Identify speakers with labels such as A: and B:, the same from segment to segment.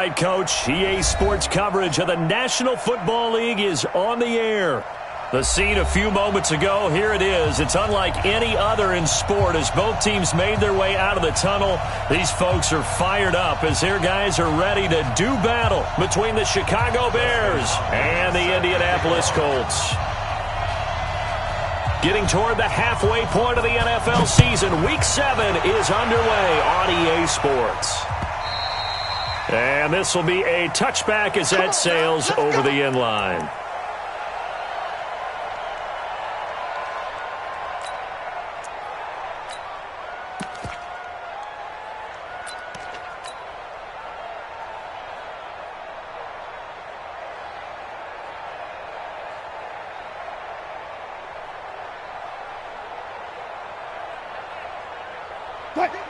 A: right, Coach. EA Sports coverage of the National Football League is on the air. The scene a few moments ago, here it is. It's unlike any other in sport as both teams made their way out of the tunnel. These folks are fired up as their guys are ready to do battle between the Chicago Bears and the Indianapolis Colts. Getting toward the halfway point of the NFL season, Week 7 is underway on EA Sports. And this will be a touchback as that sails over the end line.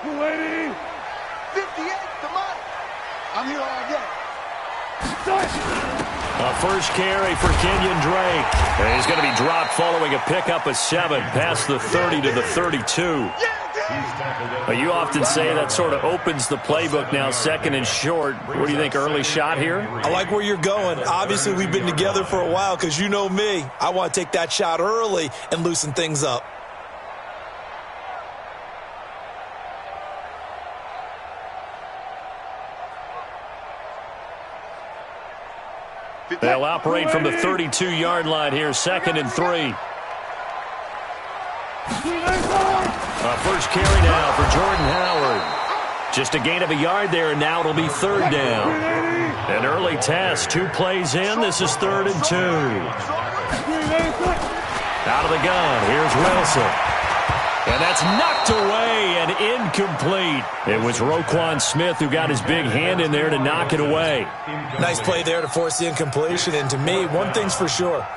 B: Lady, 58, come on. I'm here all day.
A: A first carry for Kenyon Drake. And he's going to be dropped following a pickup of 7 past the 30 to the 32. You often say that sort of opens the playbook now, second and short. What do you think, early shot here?
C: I like where you're going. Obviously, we've been together for a while because you know me. I want to take that shot early and loosen things up.
A: They'll operate from the 32-yard line here, 2nd and 3. First carry now for Jordan Howard. Just a gain of a yard there, and now it'll be 3rd down. An early test, 2 plays in. This is 3rd and 2. Out of the gun, here's Wilson. And that's knocked away and incomplete. It was Roquan Smith who got his big hand in there to knock it away.
C: Nice play there to force the incompletion. And to me, one thing's for sure.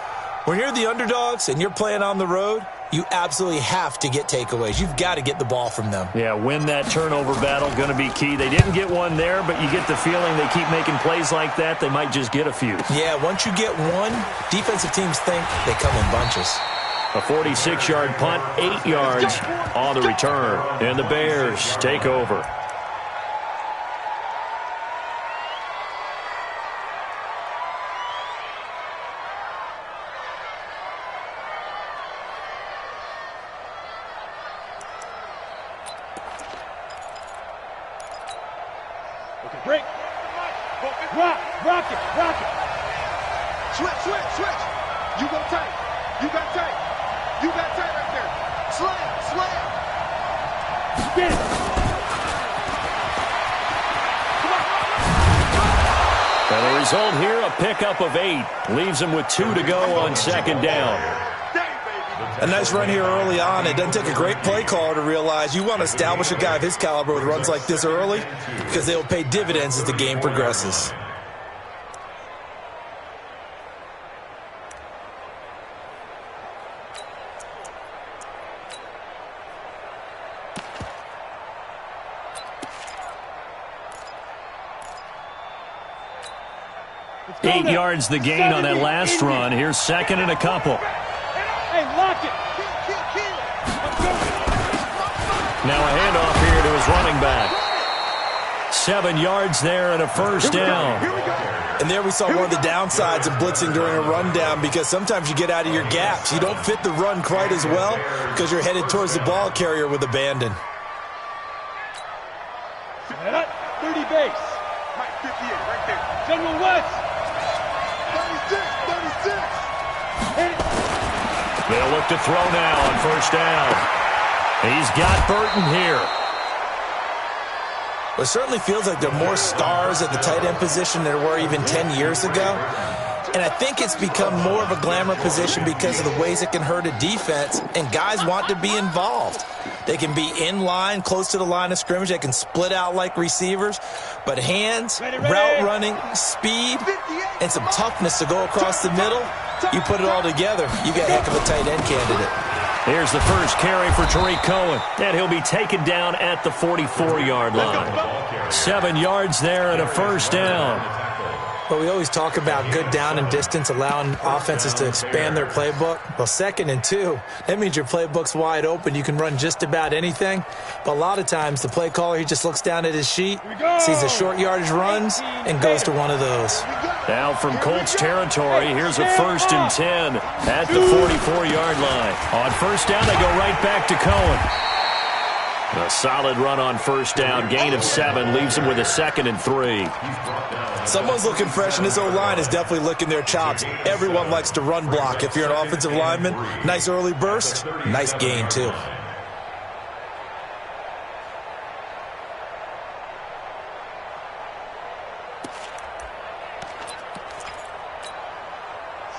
C: When you're the underdogs and you're playing on the road, you absolutely have to get takeaways. You've got to get the ball from them.
A: Yeah, win that turnover battle, going to be key. They didn't get one there, but you get the feeling they keep making plays like that, they might just get a few.
C: Yeah, once you get one, defensive teams think they come in bunches.
A: A 46-yard punt, 8 yards on the return. And the Bears take over.
B: Okay, break. Rock it. Switch. You go tight. You got tight. You got tight right there. Slam. Get it.
A: And the result here, a pickup of 8. Leaves him with 2 to go on 2nd down.
C: A nice run here early on. It doesn't take a great play caller to realize you want to establish a guy of his caliber with runs like this early because they will pay dividends as the game progresses.
A: Eight yards the gain on that last run. Here's 2nd and a couple.
B: Hey, lock it.
A: Now a handoff here to his running back. 7 yards there and a first down.
C: And there we saw one of the downsides of blitzing during a rundown because sometimes you get out of your gaps. You don't fit the run quite as well because you're headed towards the ball carrier with abandon.
B: 30 base. Mike 58 right there. General West. 36.
A: They'll look to throw now on first down. He's got Burton here.
C: Well, it certainly feels like there are more stars at the tight end position than there were even 10 years ago. And I think it's become more of a glamour position because of the ways it can hurt a defense, and guys want to be involved. They can be in line, close to the line of scrimmage. They can split out like receivers. But hands, route running, speed, and some toughness to go across the middle, you put it all together, you got a heck of a tight end candidate.
A: Here's the first carry for Tariq Cohen. And he'll be taken down at the 44-yard line. 7 yards there and a first down.
C: But we always talk about good down and distance, allowing offenses to expand their playbook. Well, 2nd and 2, that means your playbook's wide open. You can run just about anything. But a lot of times, the play caller, he just looks down at his sheet, sees the short yardage runs, and goes to one of those.
A: Now from Colts territory, here's a 1st and 10 at the 44-yard line. On 1st down, they go right back to Cohen. A solid run on 1st down, gain of 7, leaves him with a 2nd and 3.
C: Someone's looking fresh, and this O-line is definitely licking their chops. Everyone likes to run block. If you're an offensive lineman, nice early burst, nice gain too.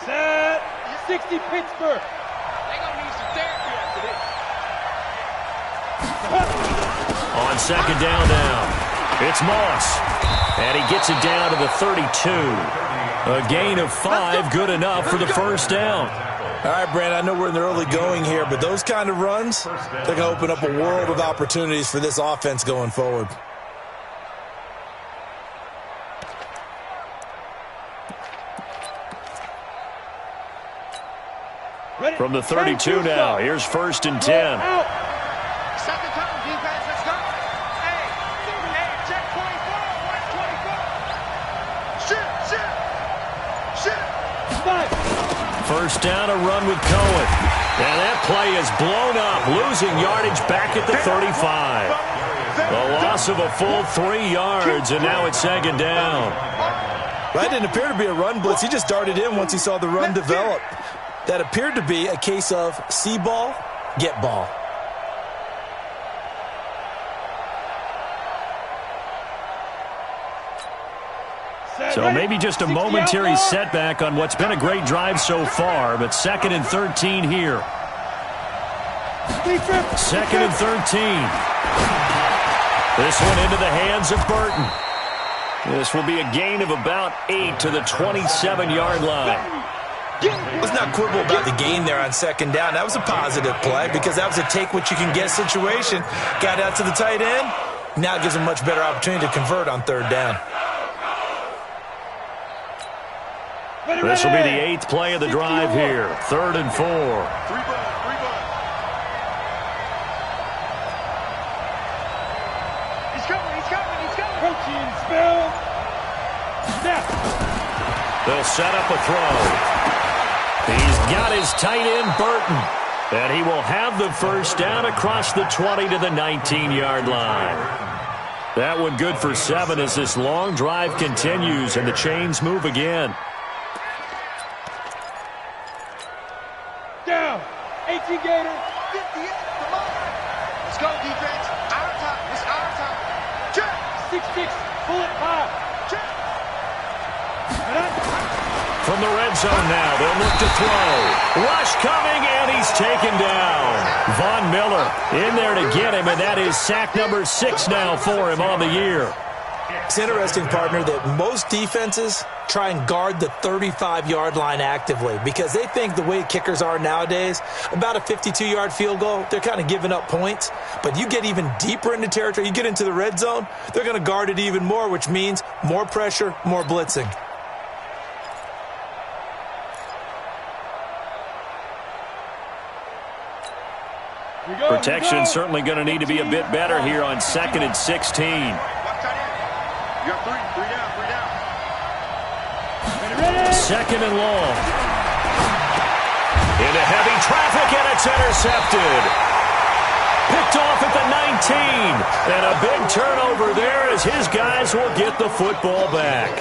D: Set 60 Pittsburgh. They gonna need some therapy after this.
A: On 2nd down now, it's Moss. And he gets it down to the 32. A gain of 5, good enough for the 1st down.
C: All right, Brand, I know we're in the early going here, but those kind of runs, they're going to open up a world of opportunities for this offense going forward.
A: From the 32 now, here's 1st and 10. First down, a run with Cohen. And that play is blown up, losing yardage back at the 35. The loss of a full 3 yards, and now it's 2nd down.
C: That didn't appear to be a run blitz. He just darted in once he saw the run develop. That appeared to be a case of see ball, get ball.
A: So maybe just a momentary setback on what's been a great drive so far, but 2nd and 13 here. 2nd and 13. This one into the hands of Burton. This will be a gain of about 8 to the 27-yard line.
C: Let's not quibble about the gain there on 2nd down. That was a positive play because that was a take-what-you-can-get situation. Got out to the tight end. Now it gives him a much better opportunity to convert on 3rd down.
A: This will be the 8th play of the drive here. 3rd and 4.
D: He's coming. Protein spill. Snap.
A: They'll set up a throw. He's got his tight end, Burton. And he will have the 1st down across the 20 to the 19-yard line. That one good for 7 as this long drive continues and the chains move again.
D: Down. 18 Gator. 58.
B: Come on. Let's go, defense. Our time. It's our time. Check.
D: 6-6. Pull it high.
B: Check.
A: From the red zone now, they'll look to throw. Rush coming, and he's taken down. Von Miller in there to get him, and that is sack number 6 now for him on the year.
C: It's interesting, partner, that most defenses try and guard the 35-yard line actively because they think the way kickers are nowadays, about a 52-yard field goal, they're kind of giving up points. But you get even deeper into territory, you get into the red zone, they're going to guard it even more, which means more pressure, more blitzing.
A: Protection certainly going to need to be a bit better here on 2nd and 16.
B: You got 3 down.
A: 2nd and long. Into heavy traffic, and it's intercepted. Picked off at the 19. And a big turnover there as his guys will get the football back.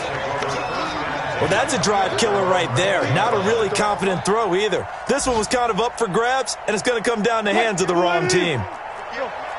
C: Well, that's a drive killer right there. Not a really confident throw either. This one was kind of up for grabs, and it's going to come down the hands of the wrong team.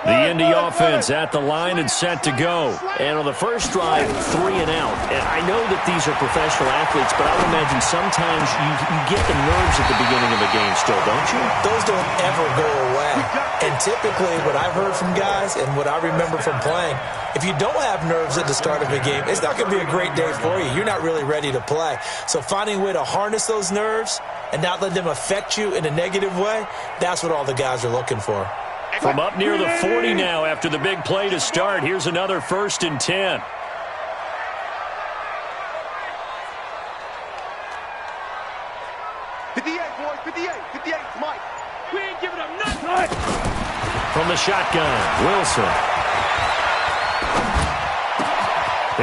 A: The Indy offense at the line and set to go. And on the first drive, 3 and out. And I know that these are professional athletes, but I would imagine sometimes you get the nerves at the beginning of a game still, don't you?
C: Those don't ever go away. And typically what I've heard from guys and what I remember from playing, if you don't have nerves at the start of a game, it's not going to be a great day for you. You're not really ready to play. So finding a way to harness those nerves and not let them affect you in a negative way, that's what all the guys are looking for.
A: From up near the 40 now after the big play to start, here's another 1st and 10.
B: 58, boys, 58. 58, Mike.
D: We ain't giving up nothing.
A: From the shotgun, Wilson.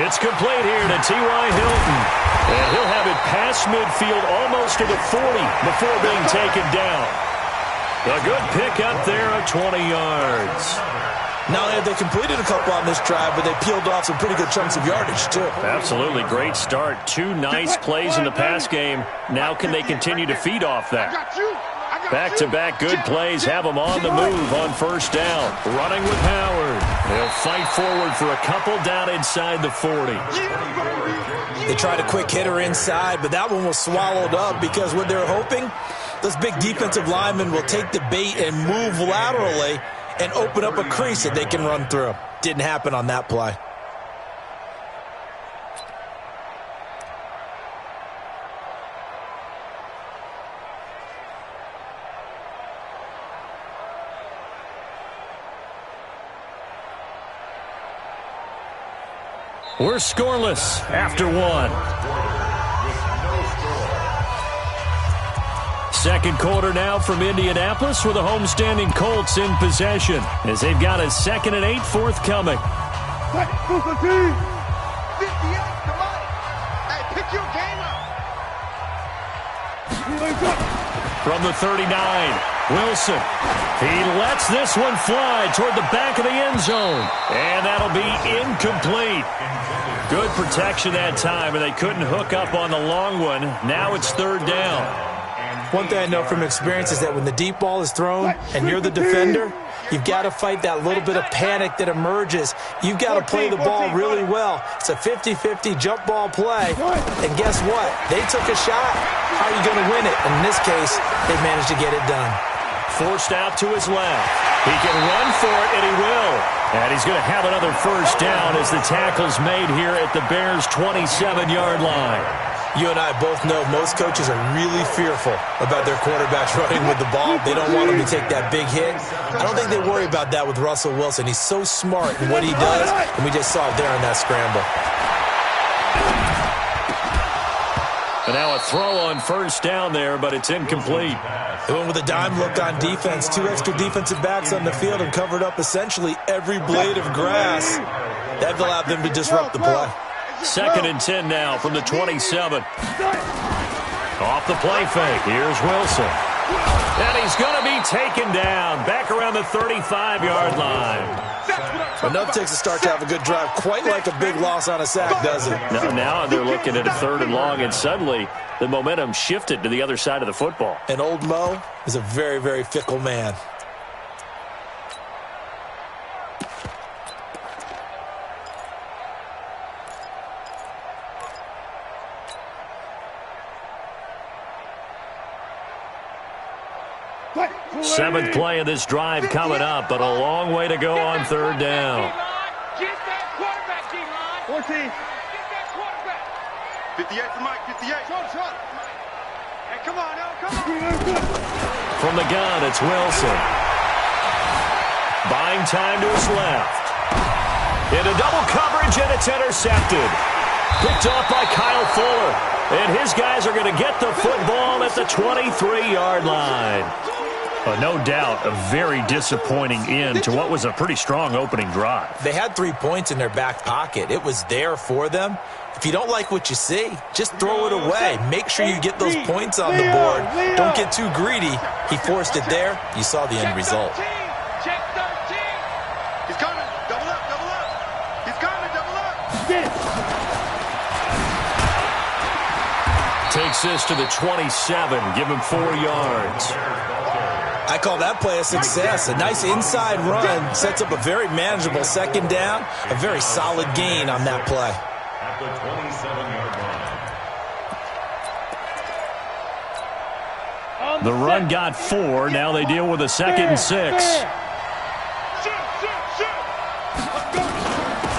A: It's complete here to T.Y. Hilton. And he'll have it past midfield almost to the 40 before being taken down. A good pick up there of 20 yards.
C: Not only have they completed a couple on this drive, but they peeled off some pretty good chunks of yardage, too.
A: Absolutely great start. 2 nice plays in the pass game. Now can they continue to feed off that? Back-to-back good plays have them on the move on first down. Running with Howard. They'll fight forward for a couple down inside the 40.
C: They tried a quick hitter inside, but that one was swallowed up because what they're hoping, those big defensive linemen will take the bait and move laterally and open up a crease that they can run through. Didn't happen on that play.
A: We're scoreless after 1. Second quarter now from Indianapolis with the homestanding Colts in possession as they've got a 2nd and 8 forthcoming.
B: 58, come on. Hey, pick your game up.
A: From the 39, Wilson. He lets this one fly toward the back of the end zone. And that'll be incomplete. Good protection that time, and they couldn't hook up on the long one. Now it's 3rd down.
C: One thing I know from experience is that when the deep ball is thrown and you're the defender, you've got to fight that little bit of panic that emerges. You've got to play the ball really well. It's a 50-50 jump ball play. And guess what? They took a shot. How are you going to win it? And in this case, they managed to get it done.
A: Forced out to his left. He can run for it, and he will. And he's going to have another first down as the tackle's made here at the Bears' 27-yard line.
C: You and I both know most coaches are really fearful about their quarterbacks running with the ball. They don't want him to take that big hit. I don't think they worry about that with Russell Wilson. He's so smart in what he does, and we just saw it there on that scramble.
A: And now a throw on first down there, but it's incomplete.
C: They went with a dime look on defense. 2 extra defensive backs on the field and covered up essentially every blade of grass. That allowed them to disrupt the play.
A: 2nd and 10 now from the 27. Off the play fake. Here's Wilson. And he's going to be taken down back around the 35-yard line.
C: Enough takes a start to have a good drive. Quite like a big loss on a sack, does it?
A: Now they're looking at a 3rd and long, and suddenly the momentum shifted to the other side of the football.
C: And old Mo is a very, very fickle man.
A: Seventh play of this drive coming up, but a long way to go on 3rd down.
D: Get that quarterback, D-line.
B: 14.
D: Get that quarterback.
B: 58 for Mike, 58. Short. Hey, come on, now, come on.
A: From the gun, it's Wilson. Buying time to his left. Into double coverage, and it's intercepted. Picked off by Kyle Fuller. And his guys are going to get the football at the 23-yard line. No doubt a very disappointing end to what was a pretty strong opening drive.
C: They had 3 points in their back pocket. It was there for them. If you don't like what you see, just throw it away. Make sure you get those points on the board. Don't get too greedy. He forced it there. You saw the end result.
D: Check 13.
B: He's coming. Double up. He's coming, double up.
D: Get it.
A: Takes this to the 27. Give him 4 yards.
C: I call that play a success. A nice inside run sets up a very manageable 2nd down. A very solid gain on that play.
E: At the 27-yard line.
A: The run got 4. Now they deal with a 2nd and 6.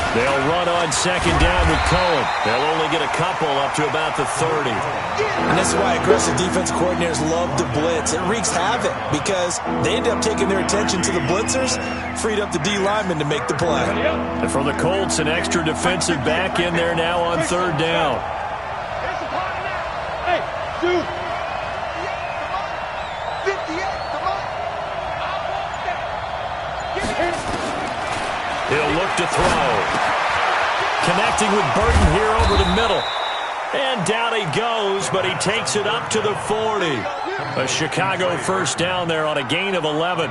A: They'll run on 2nd down with Cohen. They'll only get a couple up to about the 30.
C: And that's why aggressive defense coordinators love to blitz. It wreaks havoc because they end up taking their attention to the blitzers, freed up the D lineman to make the play.
A: And from the Colts, an extra defensive back in there now on 3rd down.
D: Hey, dude.
A: Connecting with Burton here over the middle. And down he goes, but he takes it up to the 40. A Chicago first down there on a gain of 11.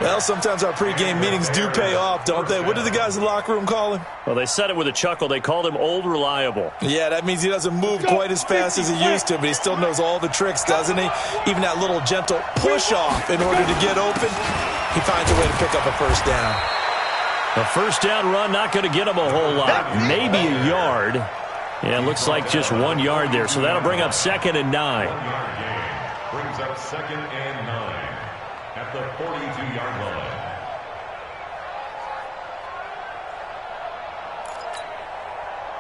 C: Well, sometimes our pregame meetings do pay off, don't they? What do the guys in the locker room call him?
A: Well, they said it with a chuckle. They called him Old Reliable.
C: Yeah, that means he doesn't move quite as fast as he used to, but he still knows all the tricks, doesn't he? Even that little gentle push-off in order to get open, he finds a way to pick up a first down.
A: A first down run not going to get him a whole lot. Maybe a yard. Yeah, it looks like just 1 yard there, so that'll bring up 2nd and 9.
F: Brings up 2nd and 9 at the 42-yard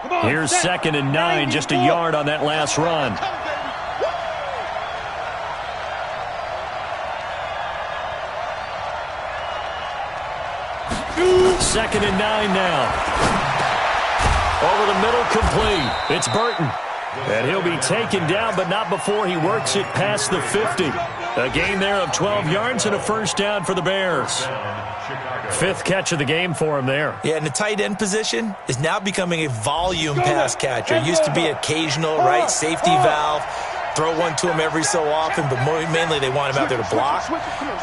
F: line.
A: Here's 2nd and 9, just a yard on that last run. Second and 9 now. Over the middle, complete. It's Burton. And he'll be taken down, but not before he works it past the 50. A gain there of 12 yards and a first down for the Bears. 5th catch of the game for him there.
C: Yeah, and the tight end position is now becoming a volume pass catcher. It used to be occasional, right, safety valve. Throw one to him every so often, but mainly they want him out there to block.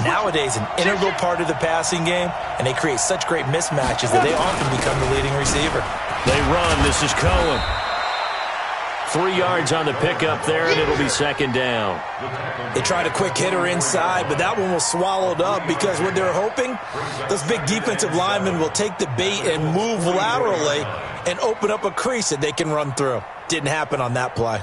C: Nowadays, an integral part of the passing game, and they create such great mismatches that they often become the leading receiver.
A: They run. This is Cohen. 3 yards on the pickup there, and it'll be 2nd down.
C: They tried a quick hitter inside, but that one was swallowed up because what they're hoping, those big defensive linemen will take the bait and move laterally and open up a crease that they can run through. Didn't happen on that play.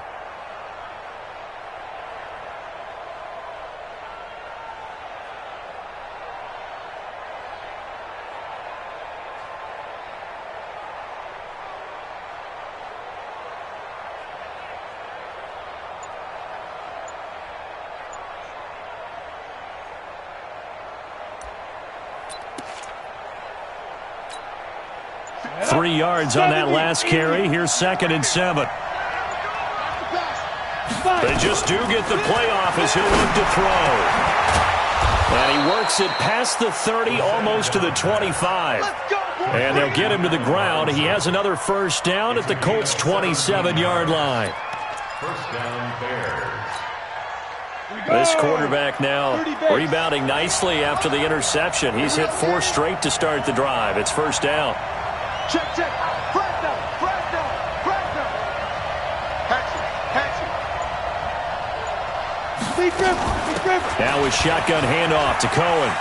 A: Three yards on that last carry. Here's 2nd and 7. They just do get the playoff as he'll look to throw. And he works it past the 30, almost to the 25. And they'll get him to the ground. He has another first down at the Colts' 27-yard line.
F: First down, Bears.
A: This quarterback now rebounding nicely after the interception. He's hit 4 straight to start the drive. It's first down.
B: Check, check. Flag down, flag down, flag down. Hatchet, hatchet.
A: Now with shotgun handoff to Cohen.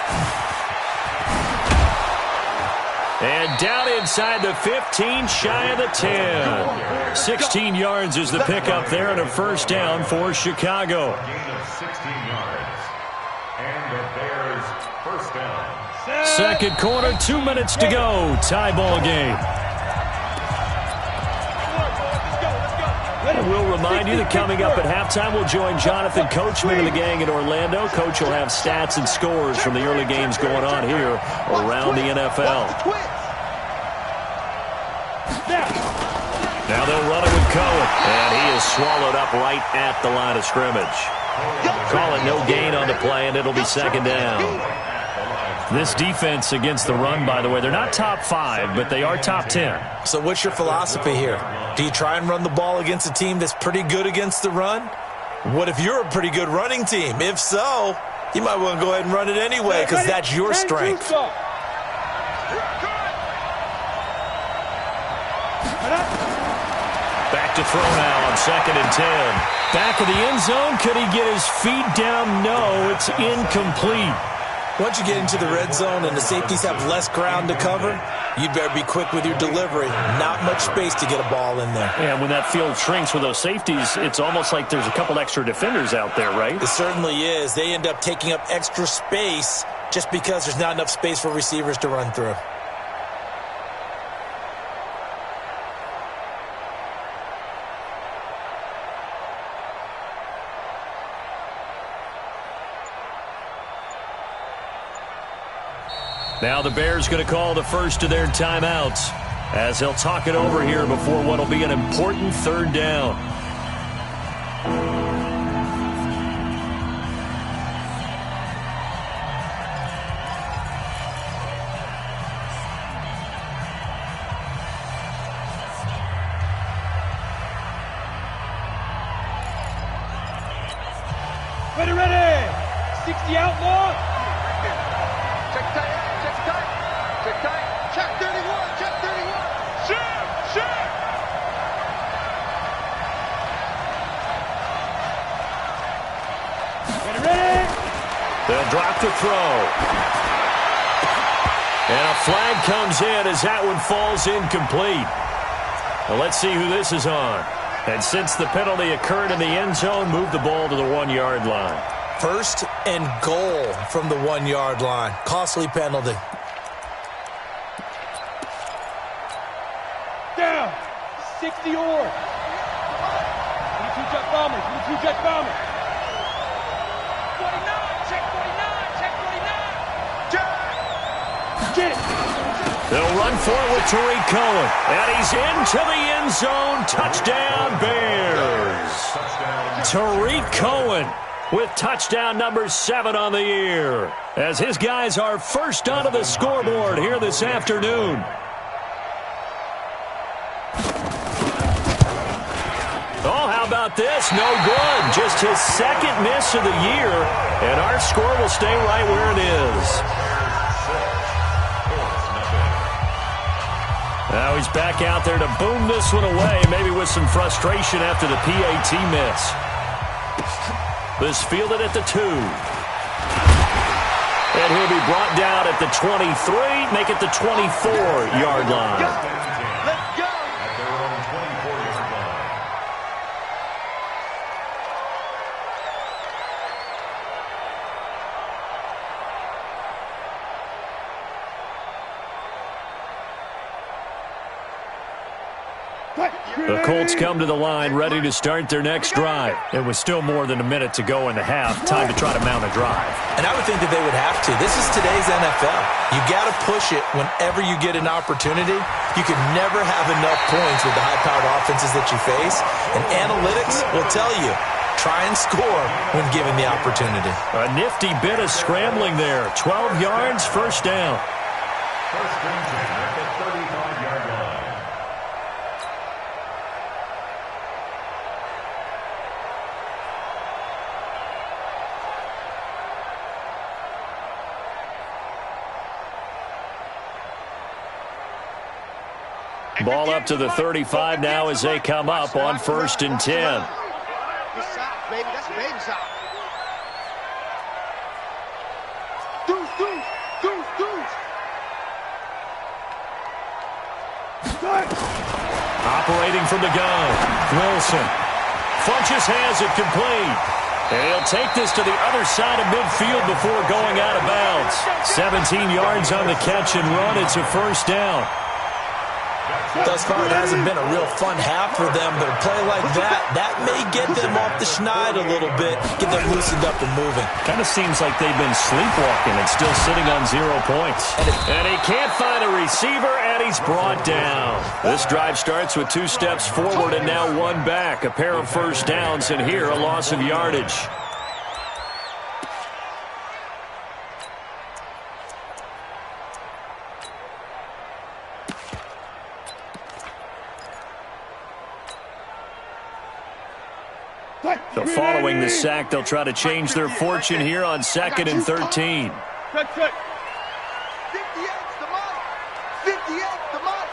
A: And down inside the 15, shy of the 10. 16 yards is the pickup there and a first down for Chicago.
F: Gain of 16 yards. And the Bears first down.
A: Second quarter, 2 minutes to go. Tie ball game. And we'll remind you that coming up at halftime, we'll join Jonathan Coachman and the gang in Orlando. Coach will have stats and scores from the early games going on here around the NFL. Now they'll run it with Cohen. And he is swallowed up right at the line of scrimmage. Call it no gain on the play, and it'll be 2nd down. This defense against the run, by the way, they're not top 5, but they are top 10.
C: So what's your philosophy here? Do you try and run the ball against a team that's pretty good against the run? What if you're a pretty good running team? If so, you might want to go ahead and run it anyway because that's your strength.
A: Back to throw now on 2nd and 10. Back of the end zone. Could he get his feet down? No, it's incomplete.
C: Once you get into the red zone and the safeties have less ground to cover, you'd better be quick with your delivery. Not much space to get a ball in there.
A: And when that field shrinks with those safeties, it's almost like there's a couple extra defenders out there, right?
C: It certainly is. They end up taking up extra space just because there's not enough space for receivers to run through.
A: Now the Bears going to call the first of their timeouts as they'll talk it over here before what will be an important 3rd down.
D: Ready, ready. 60 outlaw.
B: Check tight, check tight, check tight. Check 31, check 31. Shoot.
D: Ready.
A: They'll drop the throw. And a flag comes in as that one falls incomplete. Well, let's see who this is on. And since the penalty occurred in the end zone, move the ball to the 1-yard line.
C: First and goal from the 1-yard line. Costly penalty.
D: Down. 60 or. 22 jet bombers. 22 jet bombers.
B: 49, check 49, check 49. Check.
D: Get it.
A: They'll run for it with Tariq Cohen. And he's into the end zone. Touchdown, Bears. Tariq Cohen with touchdown number 7 on the year, as his guys are first onto the scoreboard here this afternoon. Oh, how about this? No good. Just his second miss of the year, and our score will stay right where it is. Now he's back out there to boom this one away, maybe with some frustration after the PAT miss. This fielded at the 2. And he'll be brought down at the 23, make it the 24-yard line.
B: Let's go.
F: At their own 24-yard line.
A: The Colts come to the line ready to start their next drive. It was still more than a minute to go in the half. Time to try to mount a drive.
C: And I would think that they would have to. This is today's NFL. You got to push it whenever you get an opportunity. You can never have enough points with the high-powered offenses that you face. And analytics will tell you, try and score when given the opportunity.
A: A nifty bit of scrambling there. 12 yards, first down.
F: First and 10 at the 35-yard line.
A: Ball up to the 35 now as they come up on first and 10.
B: Good side, baby. That's a baby side. Deuce, deuce, deuce, deuce.
A: Operating from the gun, Wilson. Funches has it complete. And he'll take this to the other side of midfield before going out of bounds. 17 yards on the catch and run. It's a first down.
C: Thus far, it hasn't been a real fun half for them, but a play like that may get them off the schneid a little bit, get them loosened up and moving.
A: Kind of seems like they've been sleepwalking and still sitting on 0 points. And he can't find a receiver, and he's brought down. This drive starts with 2 steps forward and now 1 back. A pair of first downs, and here a loss of yardage. So following the sack, they'll try to change their fortune here on 2nd and 13.
D: Check.
B: 58's the money. 58's the money.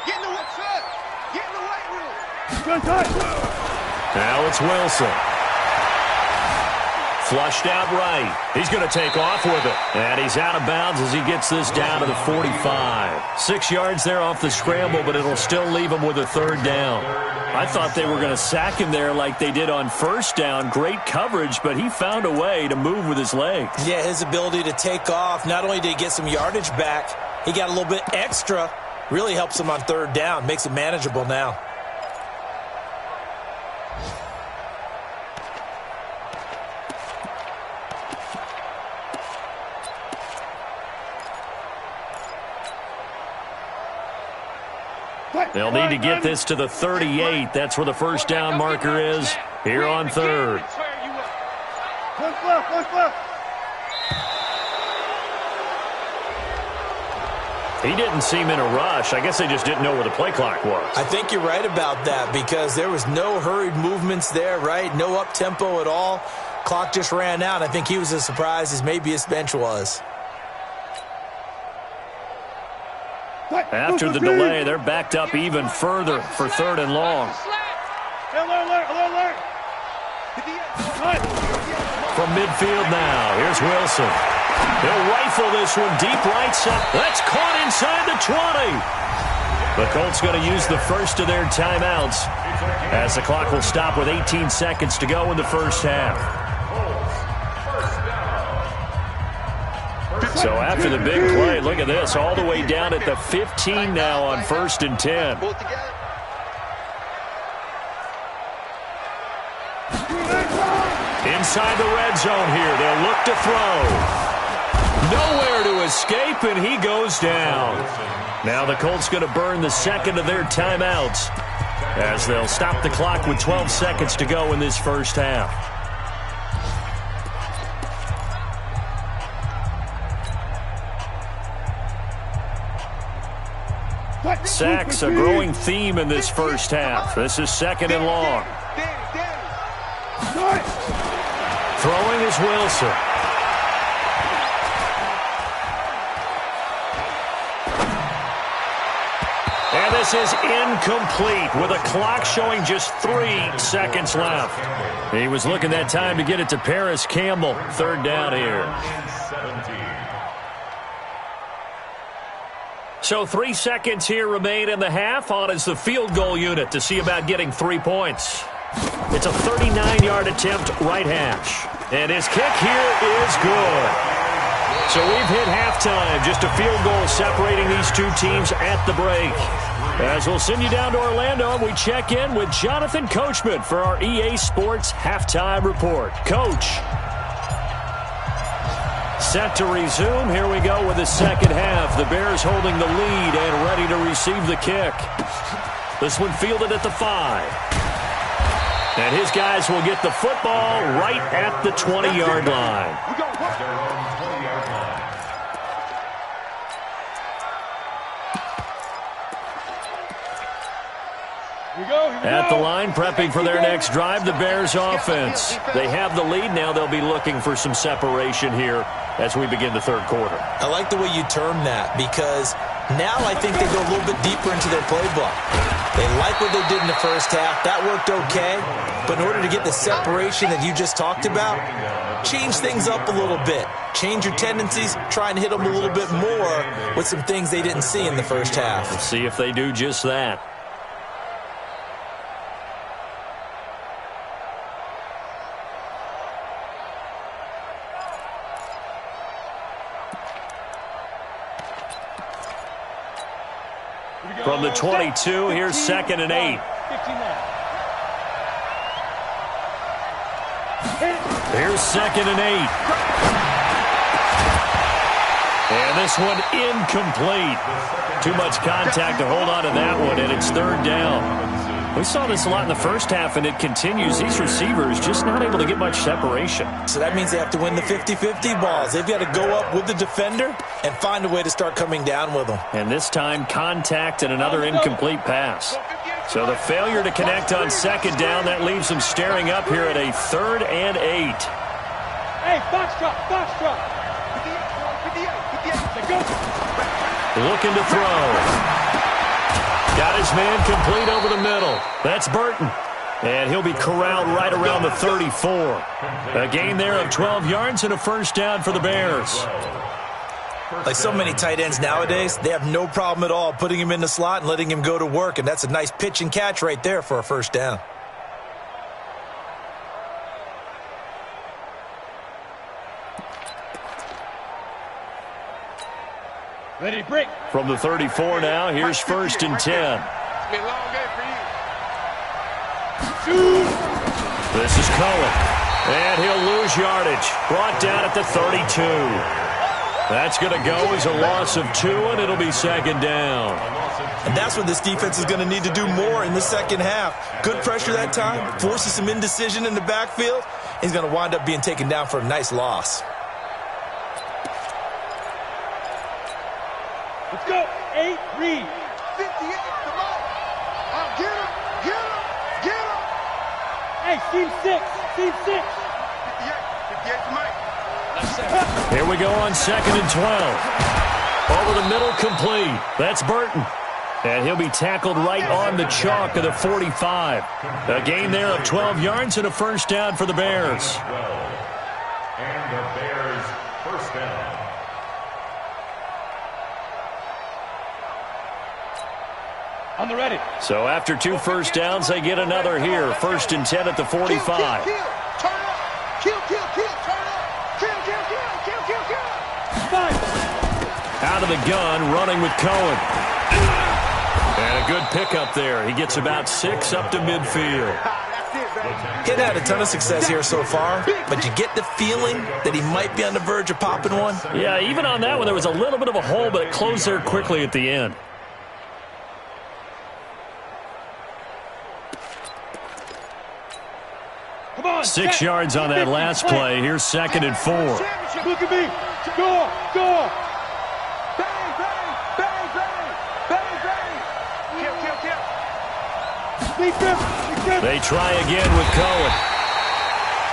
B: Get in the weight room. Get in the weight room.
A: Now it's Wilson. Flushed out right. He's going to take off with it. And he's out of bounds as he gets this down to the 45. 6 yards there off the scramble, but it'll still leave him with a 3rd down. I thought they were going to sack him there like they did on first down. Great coverage, but he found a way to move with his legs.
C: Yeah, his ability to take off, not only did he get some yardage back, he got a little bit extra. Really helps him on 3rd down, makes it manageable now.
A: They'll need to get this to the 38. That's where the first down marker is here on 3rd. He didn't seem in a rush. I guess they just didn't know where the play clock was.
C: I think you're right about that because there was no hurried movements there, right? No up-tempo at all. Clock just ran out. I think he was as surprised as maybe his bench was.
A: After the delay, they're backed up even further for 3rd and long. From midfield now, here's Wilson. He'll rifle this one deep right side. That's caught inside the 20. The Colts going to use the first of their timeouts as the clock will stop with 18 seconds to go in the first half. So after the big play, look at this, all the way down at the 15 now on 1st and 10. Inside the red zone here, they'll look to throw. Nowhere to escape, and he goes down. Now the Colts going to burn the second of their timeouts as they'll stop the clock with 12 seconds to go in this first half. Sacks, a growing theme in this first half. This is 2nd and long. Throwing is Wilson. And this is incomplete with a clock showing just 3 seconds left. He was looking that time to get it to Paris Campbell. 3rd down here. So 3 seconds here remain in the half. On is the field goal unit to see about getting 3 points. It's a 39-yard attempt, right hash. And his kick here is good. So we've hit halftime. Just a field goal separating these two teams at the break. As we'll send you down to Orlando, we check in with Jonathan Coachman for our EA Sports Halftime Report. Coach. Set to resume. Here we go with the second half. The Bears holding the lead and ready to receive the kick. This one fielded at the 5. And his guys will get the football right at the 20-yard line. At the line, prepping for their next drive, the Bears offense. They have the lead now. They'll be looking for some separation here as we begin the 3rd quarter.
C: I like the way you term that because now I think they go a little bit deeper into their playbook. They like what they did in the first half. That worked okay. But in order to get the separation that you just talked about, change things up a little bit. Change your tendencies. Try and hit them a little bit more with some things they didn't see in the first half.
A: Let's see if they do just that. From the 22, here's 2nd and 8. Here's 2nd and 8. And this one incomplete. Too much contact to hold on to that one, and it's 3rd down. We saw this a lot in the first half, and it continues. These receivers just not able to get much separation.
C: So that means they have to win the 50-50 balls. They've got to go up with the defender and find a way to start coming down with them.
A: And this time, contact and another incomplete pass. So the failure to connect on 2nd down, that leaves them staring up here at a 3rd and 8.
D: Hey, box drop.
A: Looking to throw. Got his man complete over the middle. That's Burton. And he'll be corralled right around the 34. A gain there of 12 yards and a 1st down for the Bears.
C: Like so many tight ends nowadays, they have no problem at all putting him in the slot and letting him go to work. And that's a nice pitch and catch right there for a 1st down.
D: Ready, break.
A: From the 34 now, here's 1st and 10.
B: It's been a long day for you.
A: This is Cohen. And he'll lose yardage. Brought down at the 32. That's going to go as a loss of 2, and it'll be 2nd down.
C: And that's what this defense is going to need to do more in the second half. Good pressure that time, forces some indecision in the backfield. He's going to wind up being taken down for a nice loss.
D: Let's go. 8, read.
B: 58, come on. Get him.
D: Hey, team 6.
A: Here we go on 2nd and 12. Over the middle, complete. That's Burton. And he'll be tackled right on the chalk of the 45. A gain there of 12 yards and a first down for the Bears.
F: And the Bears first down.
D: On the ready.
A: So after 2 first downs, they get another here. 1st and 10 at the 45.
B: Kill, turn up. Kill, turn up. Kill.
A: Out of the gun, running with Cohen. And a good pickup there. He gets about 6 up to midfield.
C: He hadn't had a ton of success here so far, but you get the feeling that he might be on the verge of popping one.
A: Yeah, even on that one, there was a little bit of a hole, but it closed there quickly at the end.
D: Come on.
A: 6 yards on that last play. Here's 2nd and 4.
D: Look at me. Go.
A: They try again with Cohen.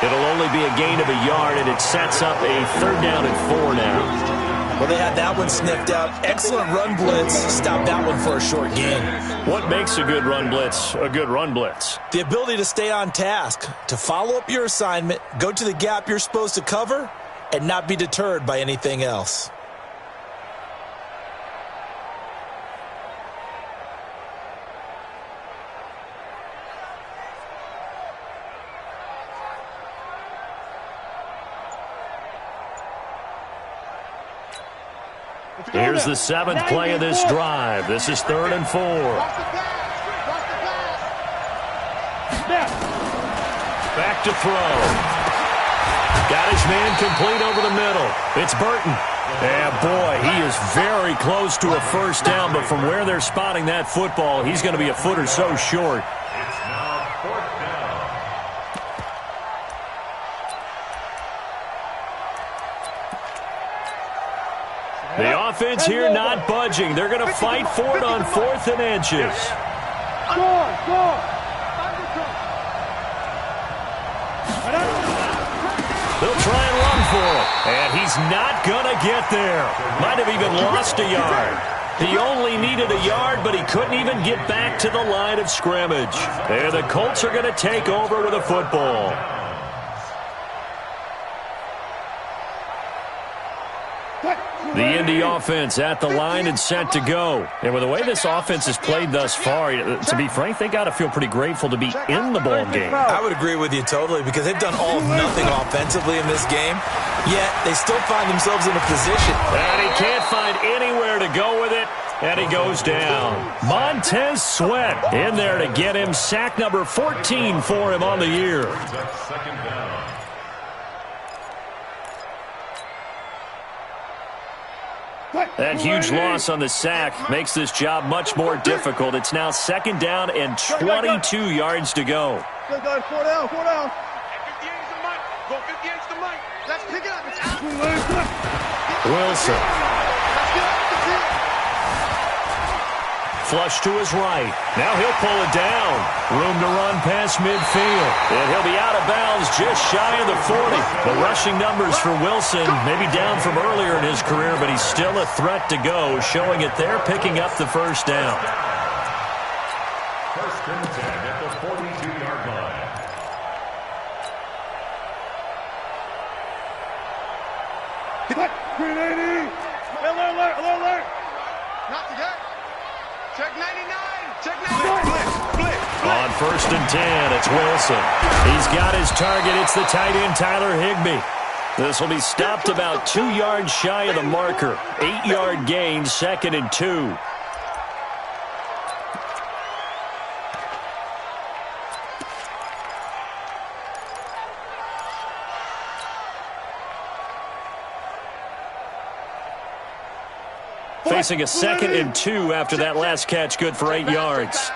A: It'll only be a gain of a yard, and it sets up a 3rd down and 4 now.
C: Well, they had that one sniffed out. Excellent run blitz. Stopped that one for a short gain.
A: What makes a good run blitz a good run blitz?
C: The ability to stay on task, to follow up your assignment, go to the gap you're supposed to cover, and not be deterred by anything else.
A: Here's the 7th play of this drive. This is 3rd and 4. Back to throw. Got his man complete over the middle. It's Burton. And boy, he is very close to a first down, but from where they're spotting that football, he's going to be a foot or so short.
F: It's now 4th down.
A: The offense here not budging. They're going to fight for it on 4th and inches. They'll try and run for it. And he's not going to get there. Might have even lost a yard. He only needed a yard, but he couldn't even get back to the line of scrimmage. And the Colts are going to take over with a football. The Indy offense at the line and set to go. And with the way this offense has played thus far, to be frank, they got to feel pretty grateful to be in the ball game.
C: I would agree with you totally because they've done all nothing offensively in this game, yet they still find themselves in a position.
A: And he can't find anywhere to go with it, and he goes down. Montez Sweat in there to get him sack number 14 for him on the year.
F: 2nd down.
A: That huge loss on the sack makes this job much more difficult. It's now 2nd down and 22 yards to go.
B: Go, 4 down. 58 is the mic. Go 58 is the mic. Let's pick it up. It's out.
A: Wilson.
B: Let's get off the field.
A: Flush to his right. Now he'll pull it down. Room to run past midfield. And he'll be out of bounds just shy of the 40. The rushing numbers for Wilson maybe down from earlier in his career, but he's still a threat to go, showing it there, picking up the first down.
F: 1st and 10 at the 42-yard line.
B: Alert. Not today. Check 99. Check 99.
A: On 1st and 10, it's Wilson. He's got his target. It's the tight end, Tyler Higbee. This will be stopped about 2 yards shy of the marker. 8-yard gain, 2nd and 2. Facing a 2nd and 2 after that last catch, good for 8 yards.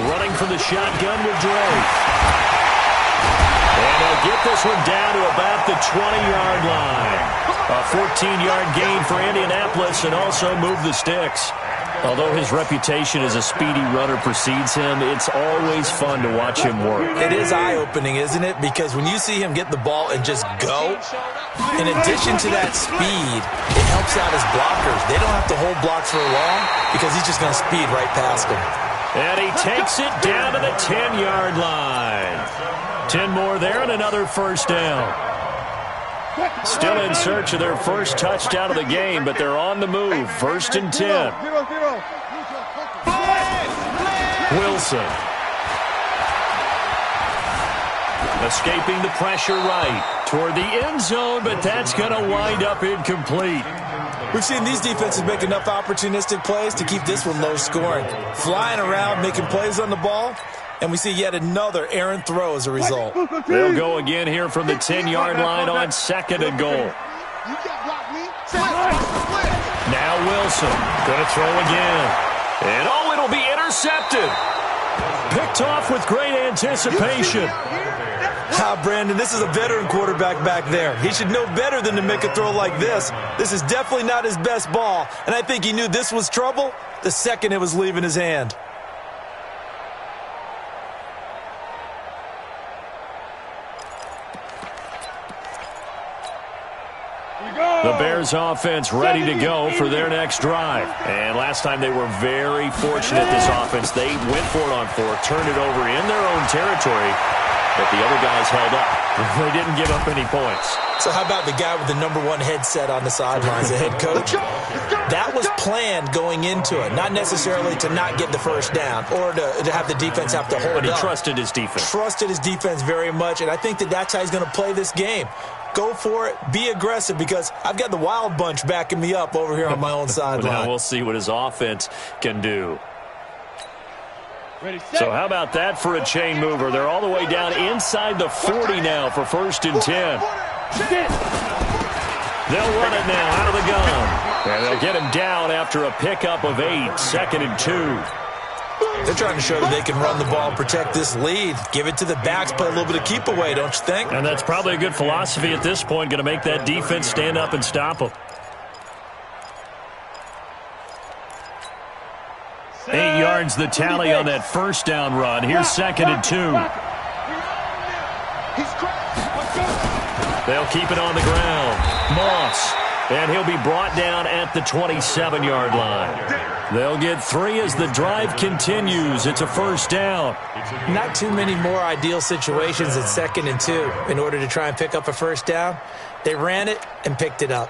A: Running from the shotgun with Drake. And they'll get this one down to about the 20-yard line. A 14-yard gain for Indianapolis and also move the sticks. Although his reputation as a speedy runner precedes him, it's always fun to watch him work.
C: It is eye-opening, isn't it? Because when you see him get the ball and just go, in addition to that speed, it helps out his blockers. They don't have to hold blocks for long because he's just going to speed right past them.
A: And he takes it down to the 10-yard line. 10 more there and another first down. Still in search of their first touchdown of the game, but they're on the move. First and 10. Wilson. Escaping the pressure right toward the end zone, but that's going to wind up incomplete.
C: We've seen these defenses make enough opportunistic plays to keep this one low scoring. Flying around, making plays on the ball, and we see yet another errant throw as a result.
A: They'll go again here from the 10-yard line on second and goal. Now Wilson going to throw again. And it'll be intercepted. Picked off with great anticipation.
C: Brandon, this is a veteran quarterback back there. He should know better than to make a throw like this. This is definitely not his best ball, and I think he knew this was trouble the second it was leaving his hand.
A: The Bears offense ready to go for their next drive. And last time they were very fortunate, this offense. They went for it on fourth, turned it over in their own territory, but the other guys held up. They didn't give up any points.
C: So how about the guy with the #1 headset on the sidelines, the head coach? That was planned going into it, not necessarily to not get the first down or to have the defense have to hold
A: But he
C: up.
A: trusted his defense.
C: Trusted his defense very much, and I think that's how he's going to play this game. Go for it. Be aggressive because I've got the wild bunch backing me up over here on my own sideline.
A: Now we'll see what his offense can do. So how about that for a chain mover? They're all the way down inside the 40 now for first and 10. They'll run it now out of the gun. And they'll get him down after a pickup of 8, second and 2.
C: They're trying to show that they can run the ball, protect this lead. Give it to the backs, play a little bit of keep away, don't you think?
A: And that's probably a good philosophy at this point, going to make that defense stand up and stop them. 8 yards the tally on that first down run. Here's second and 2. They'll keep it on the ground. Moss. And he'll be brought down at the 27-yard line. They'll get 3 as the drive continues. It's a first down.
C: Not too many more ideal situations at second and 2 in order to try and pick up a first down. They ran it and picked it up.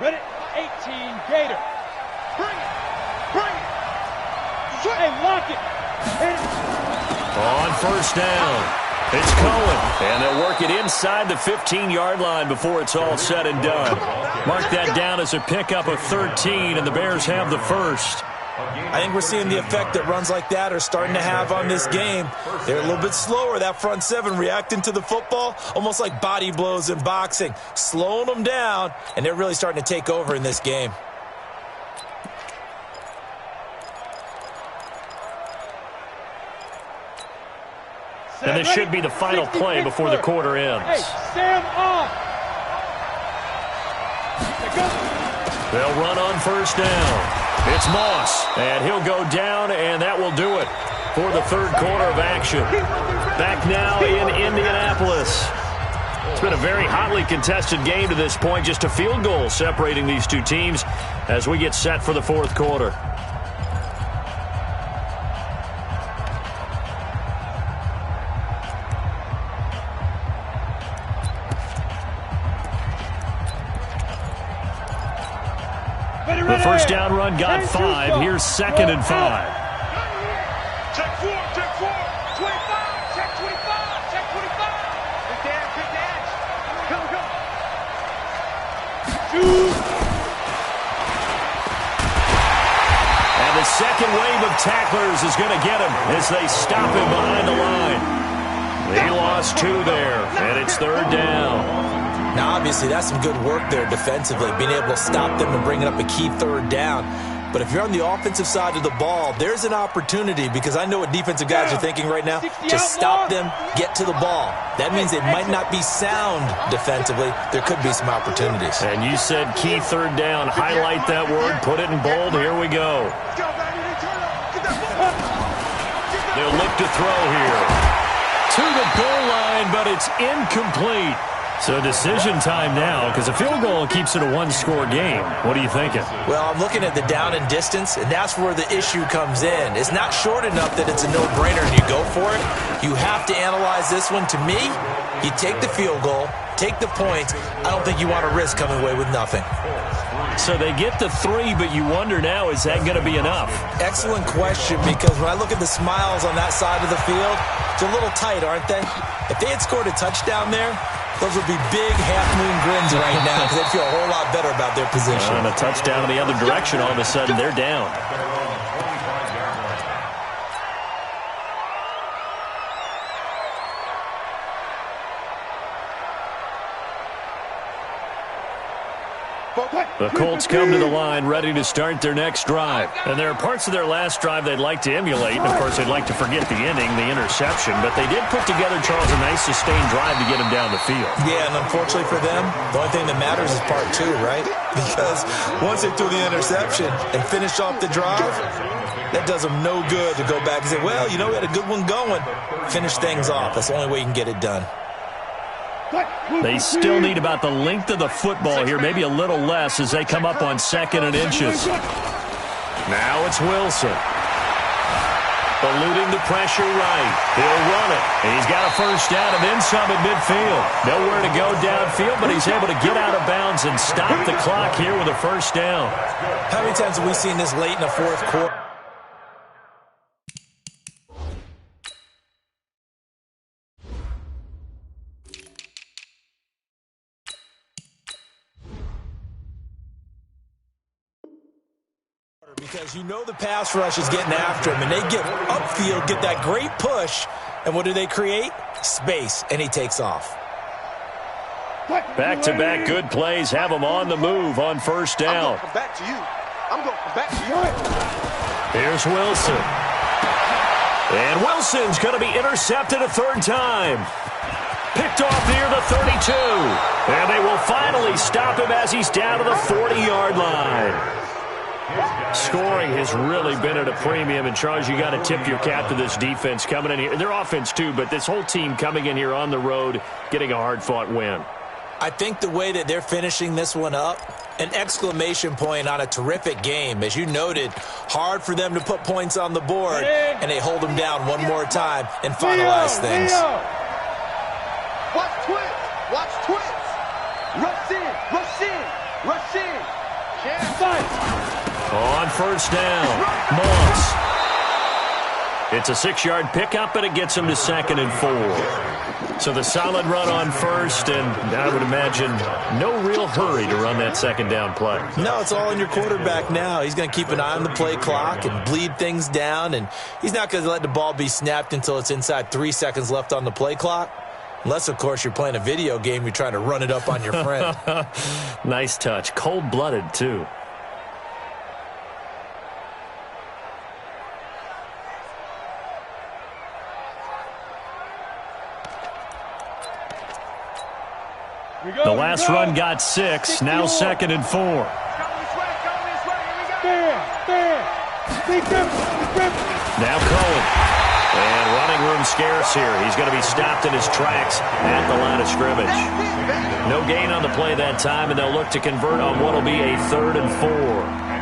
D: Ready, 18, Gator. Bring it. Hey, lock it.
A: On first down, it's Cohen. And they'll work it inside the 15-yard line before it's all said and done. Mark that down as a pickup of 13, and the Bears have the first.
C: I think we're seeing the effect that runs like that are starting to have on this game. They're a little bit slower, that front seven, reacting to the football, almost like body blows in boxing, slowing them down, and they're really starting to take over in this game.
A: And this should be the final play before the quarter ends.
D: Hey, Sam off.
A: They'll run on first down. It's Moss, and he'll go down, and that will do it for the third quarter of action. Back now in Indianapolis. It's been a very hotly contested game to this point, just a field goal separating these two teams as we get set for the fourth quarter. The first down run got 5. Here's second and 5.
B: Check 4, 25, check 25, check 25. Good dash. Go.
A: And the second wave of tacklers is going to get him as they stop him behind the line. He lost 2 there, and it's third down.
C: Now, obviously, that's some good work there defensively, being able to stop them and bring it up a key third down. But if you're on the offensive side of the ball, there's an opportunity, because I know what defensive guys are thinking right now. Just stop them, get to the ball. That means they might not be sound defensively. There could be some opportunities.
A: And you said key third down. Highlight that word. Put it in bold. Here we go. They'll look to throw here. To the goal line, but it's incomplete. So decision time now, because a field goal keeps it a one-score game. What are you thinking?
C: Well, I'm looking at the down and distance, and that's where the issue comes in. It's not short enough that it's a no-brainer and you go for it. You have to analyze this one. To me, you take the field goal, take the points. I don't think you want to risk coming away with nothing.
A: So they get the 3, but you wonder now, is that going to be enough?
C: Excellent question, because when I look at the smiles on that side of the field, it's a little tight, aren't they? If they had scored a touchdown there, those would be big half-moon grins right now, because they'd feel a whole lot better about their position.
A: And a touchdown in the other direction, all of a sudden they're down. The Colts come to the line ready to start their next drive. And there are parts of their last drive they'd like to emulate. And, of course, they'd like to forget the inning, the interception. But they did put together, Charles, a nice sustained drive to get him down the field.
C: Yeah, and unfortunately for them, the only thing that matters is part 2, right? Because once they threw the interception and finished off the drive, that does them no good to go back and say, well, you know, we had a good one going. Finish things off. That's the only way you can get it done.
A: They still need about the length of the football here, maybe a little less as they come up on 2nd and inches. Now it's Wilson. Eluding the pressure right. He'll run it. And he's got a first down and then some at midfield. Nowhere to go downfield, but he's able to get out of bounds and stop the clock here with a first down.
C: How many times have we seen this late in the fourth quarter? Because you know the pass rush is getting after him, and they get upfield, get that great push, and what do they create? Space, and he takes off.
A: Back-to-back good plays have him on the move on first down.
B: I'm going to come back to you. I'm going to come back to you.
A: Here's Wilson. And Wilson's going to be intercepted a third time. Picked off near the 32. And they will finally stop him as he's down to the 40-yard line. Scoring has really been at a premium, and Charles, you got to tip your cap to this defense coming in here. Their offense too, but this whole team coming in here on the road, getting a hard-fought win.
C: I think the way that they're finishing this one up, an exclamation point on a terrific game. As you noted, hard for them to put points on the board, and they hold them down one more time and finalize things.
B: Watch twins. Watch twins. Rush in. Rush in. Rush in. Fight.
A: On first down, Moss. It's a 6-yard pickup, and it gets him to 2nd and 4. So the solid run on first, and I would imagine no real hurry to run that second down play.
C: No, it's all in your quarterback now. He's going to keep an eye on the play clock and bleed things down, and he's not going to let the ball be snapped until it's inside 3 seconds left on the play clock. Unless, of course, you're playing a video game, you're trying to run it up on your friend.
A: Nice touch. Cold-blooded, too. The last run got 6, now 2nd and 4. Now Cohen. And running room scarce here. He's going to be stopped in his tracks at the line of scrimmage. No gain on the play that time, and they'll look to convert on what will be a 3rd and 4.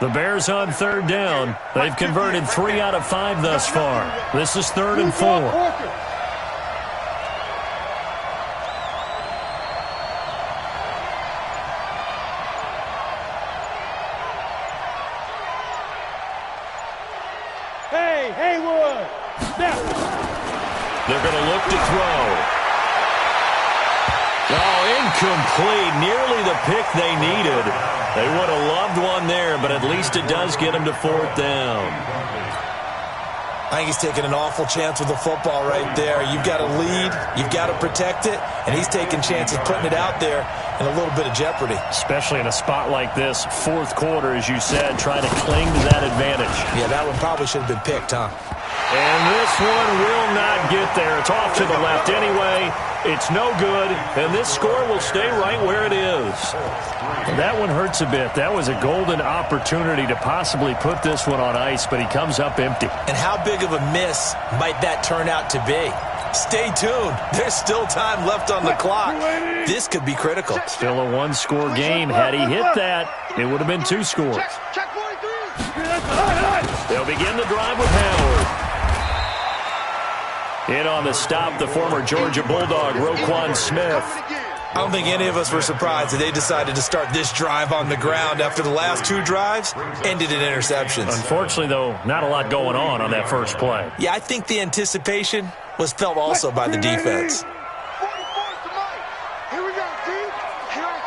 A: The Bears on 3rd down. They've converted 3 out of 5 thus far. This is 3rd and 4.
E: Hey, Haywood! Snap!
A: They're going to look to throw. Oh, Incomplete. Nearly the pick they needed. They would have loved one there, but at least it does get them to 4th down.
C: I think he's taking an awful chance with the football right there. You've got to lead, you've got to protect it, and he's taking chances putting it out there in a little bit of jeopardy.
A: Especially in a spot like this, 4th quarter, as you said, trying to cling to that advantage.
C: Yeah, that one probably should have been picked, huh?
A: And this one will not get there. It's off to the left anyway. It's no good, and this score will stay right where it is. That one hurts a bit. That was a golden opportunity to possibly put this one on ice, but he comes up empty.
C: And how big of a miss might that turn out to be? Stay tuned. There's still time left on the clock. This could be critical.
A: Still a one-score game. Had he hit that, it would have been 2 scores.
B: Check 43.
A: They'll begin the drive with Howard. In on the stop, the former Georgia Bulldog, Roquan Smith.
C: I don't think any of us were surprised that they decided to start this drive on the ground after the last 2 drives ended in interceptions.
A: Unfortunately, though, not a lot going on that first play.
C: Yeah, I think the anticipation was felt also by the defense.
B: 44 to Mike. Here we go, team. Here I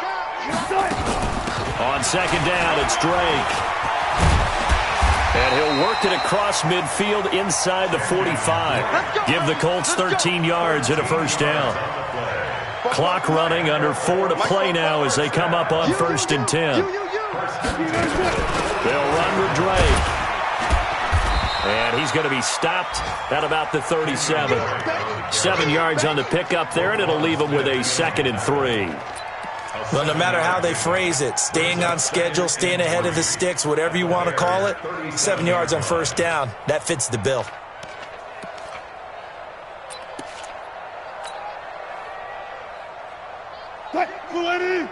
B: come.
A: On second down, it's Drake. And he'll work it across midfield inside the 45. Give the Colts 13 yards and a first down. Clock running, under 4 to play now as they come up on 1st and 10. They'll run with Drake. And he's going to be stopped at about the 37. 7 yards on the pickup there, and it'll leave him with a 2nd and 3.
C: Well, no matter how they phrase it, staying on schedule, staying ahead of the sticks, whatever you want to call it, 7 yards on 1st down, that fits the bill.
B: What? 58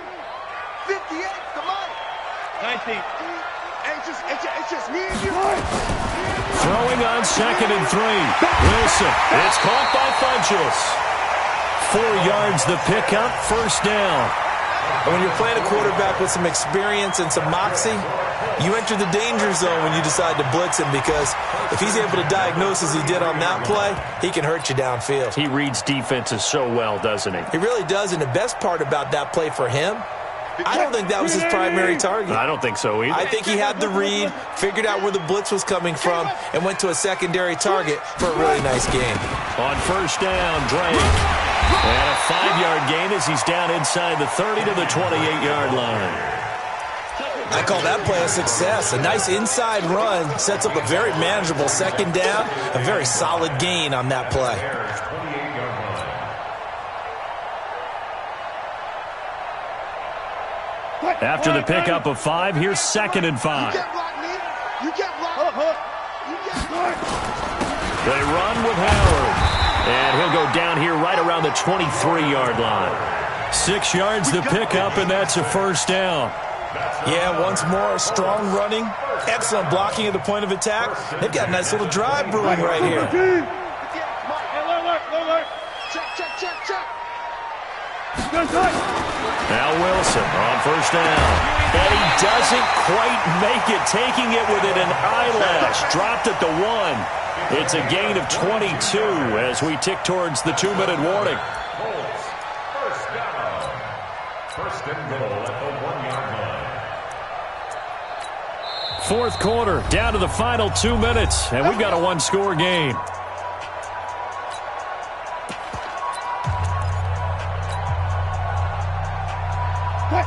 B: to Mike.
E: 19.
B: It's just me and you.
A: Throwing on 2nd and 3. Wilson. It's caught by Funchess. 4 yards the pickup, 1st down.
C: And when you're playing a quarterback with some experience and some moxie, you enter the danger zone when you decide to blitz him, because if he's able to diagnose as he did on that play, he can hurt you downfield.
A: He reads defenses so well, doesn't he?
C: He really does, and the best part about that play for him, I don't think that was his primary target.
A: I don't think so either.
C: I think he had the read, figured out where the blitz was coming from, and went to a secondary target for a really nice game.
A: On 1st down, Drake. And a 5-yard gain as he's down inside the 30 to the 28-yard line.
C: I call that play a success. A nice inside run sets up a very manageable 2nd down, a very solid gain on that play.
A: After the pickup of 5, here's 2nd and 5.
B: You can't block me. You can't block. You can't block.
A: They run with Howard. And he'll go down here right around the 23-yard line. 6 yards the pickup, and that's a 1st down.
C: Yeah, once more, strong running, excellent blocking at the point of attack. They've got a nice little drive brewing right here.
B: Check.
A: Now Wilson on 1st down. And he doesn't quite make it, taking it within an eyelash. Dropped at the 1. It's a gain of 22 as we tick towards the 2-minute warning.
F: Colts, 1st down. 1st and goal at the 1-yard line.
A: 4th quarter, down to the final 2 minutes, and we've got a 1-score game.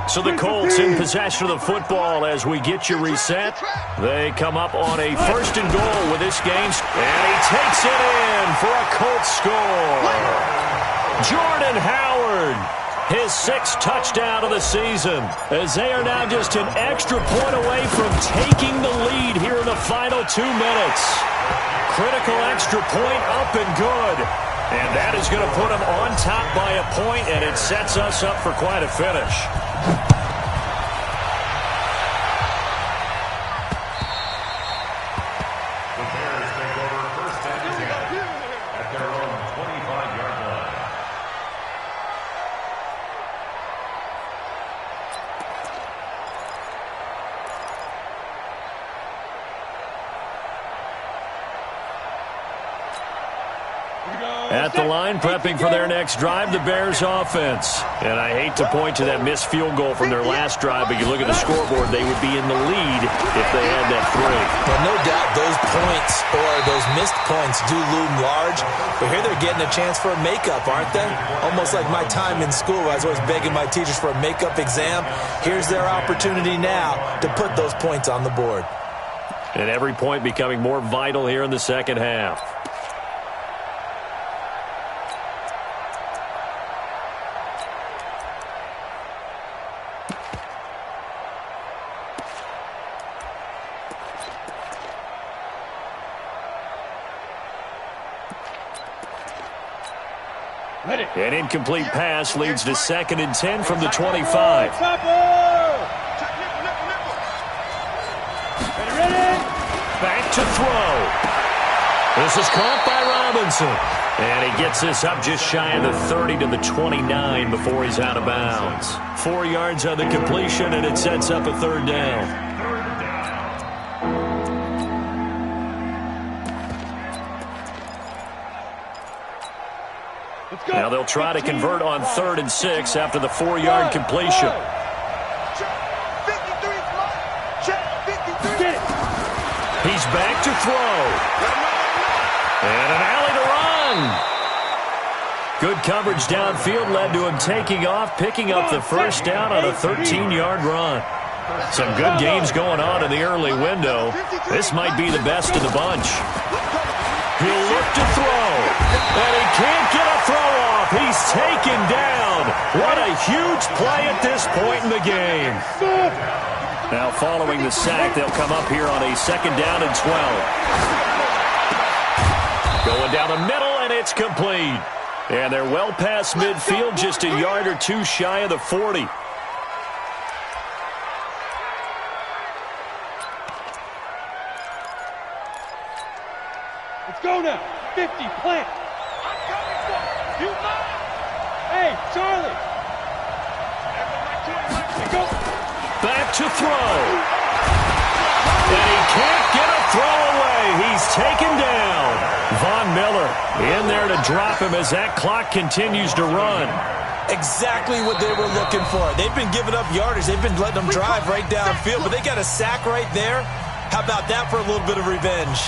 A: So the Colts in possession of the football as we get you reset. They come up on a 1st and goal with this game. And he takes it in for a Colts score. Jordan Howard, his 6th touchdown of the season, as they are now just an extra point away from taking the lead here in the final 2 minutes. Critical extra point up and good. And that is going to put them on top by a point, and it sets us up for quite a finish. At the line, prepping for their next drive, the Bears offense. And I hate to point to that missed field goal from their last drive, but you look at the scoreboard, they would be in the lead if they had that three.
C: Well, no doubt those points or those missed points do loom large, but here they're getting a chance for a makeup, aren't they? Almost like my time in school, I was always begging my teachers for a makeup exam. Here's their opportunity now to put those points on the board.
A: And every point becoming more vital here in the second half. An incomplete pass leads to 2nd and 10 from the 25. Back to throw. This is caught by Robinson. And he gets this up just shy of the 30 to the 29 before he's out of bounds. 4 yards on the completion, and it sets up a 3rd down. Now they'll try to convert on 3rd and 6 after the 4-yard completion. He's back to throw. And an alley to run. Good coverage downfield led to him taking off, picking up the 1st down on a 13-yard run. Some good games going on in the early window. This might be the best of the bunch. He'll look to throw. And he can't get a throw off. He's taken down. What a huge play at this point in the game. Now following the sack, they'll come up here on a 2nd down and 12. Going down the middle, and it's complete. And they're well past midfield, just a yard or 2 shy of the 40.
E: Let's go now. 50, plant. Hey, Charlie. Go.
A: Back to throw. And he can't get a throw away. He's taken down. Von Miller in there to drop him as that clock continues to run.
C: Exactly what they were looking for. They've been giving up yardage. They've been letting them drive right downfield, but they got a sack right there. How about that for a little bit of revenge?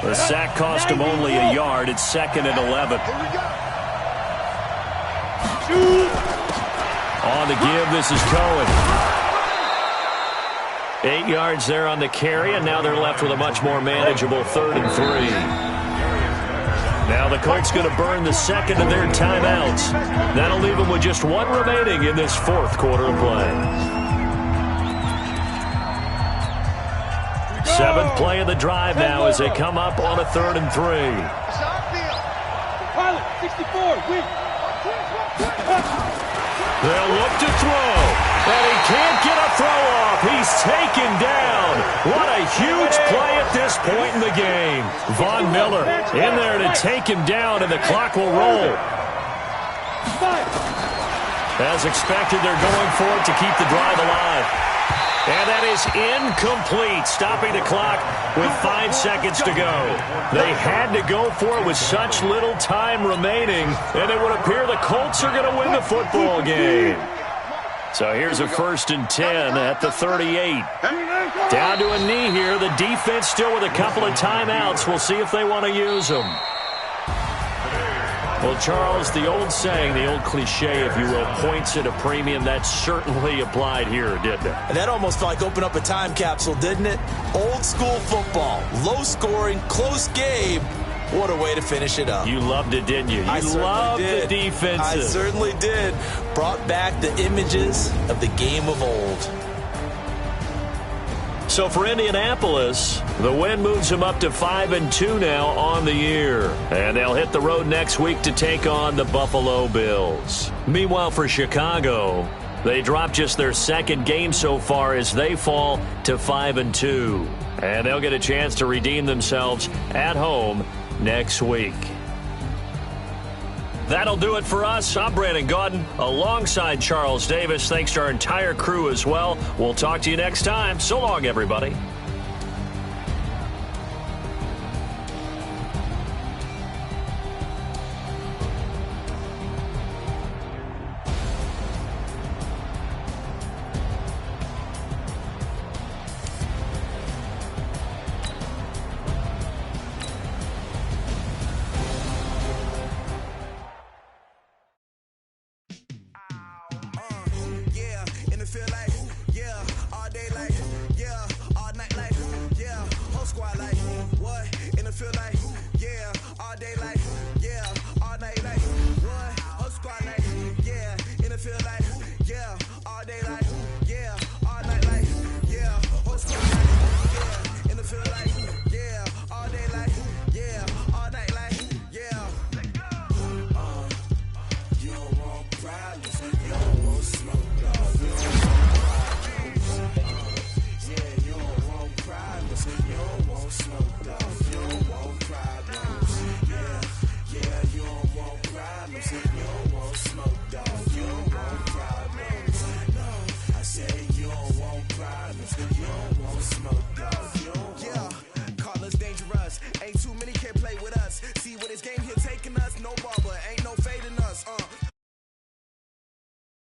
A: The sack cost him only a yard. It's 2nd and 11. On the give, this is Cohen. 8 yards there on the carry, and now they're left with a much more manageable 3rd and 3. Now the Colts going to burn the 2nd of their timeouts. That'll leave them with just 1 remaining in this 4th quarter of play. 7th play of the drive now as they come up on a 3rd and 3.
E: Pilot, 64, win.
A: They'll look to throw, and he can't get a throw off. He's taken down. What a huge play at this point in the game. Von Miller in there to take him down, and the clock will roll. As expected, they're going for it to keep the drive alive. And that is incomplete, stopping the clock with 5 seconds to go. They had to go for it with such little time remaining, and it would appear the Colts are going to win the football game. So here's a 1st and 10 at the 38. Down to a knee here. The defense still with a couple of timeouts. We'll see if they want to use them. Well, Charles, the old saying, the old cliche, if you will, points at a premium, that certainly applied here, didn't it?
C: And that almost like opened up a time capsule, didn't it? Old school football, low scoring, close game. What a way to finish it up.
A: You loved it, didn't you?
C: I
A: loved
C: did.
A: The defenses.
C: I certainly did. Brought back the images of the game of old.
A: So for Indianapolis, the win moves them up to 5-2 now on the year. And they'll hit the road next week to take on the Buffalo Bills. Meanwhile, for Chicago, they drop just their 2nd game so far as they fall to 5-2. And they'll get a chance to redeem themselves at home next week. That'll do it for us. I'm Brandon Gaudin alongside Charles Davis. Thanks to our entire crew as well. We'll talk to you next time. So long, everybody.
G: Ain't too many can play with us. See what his game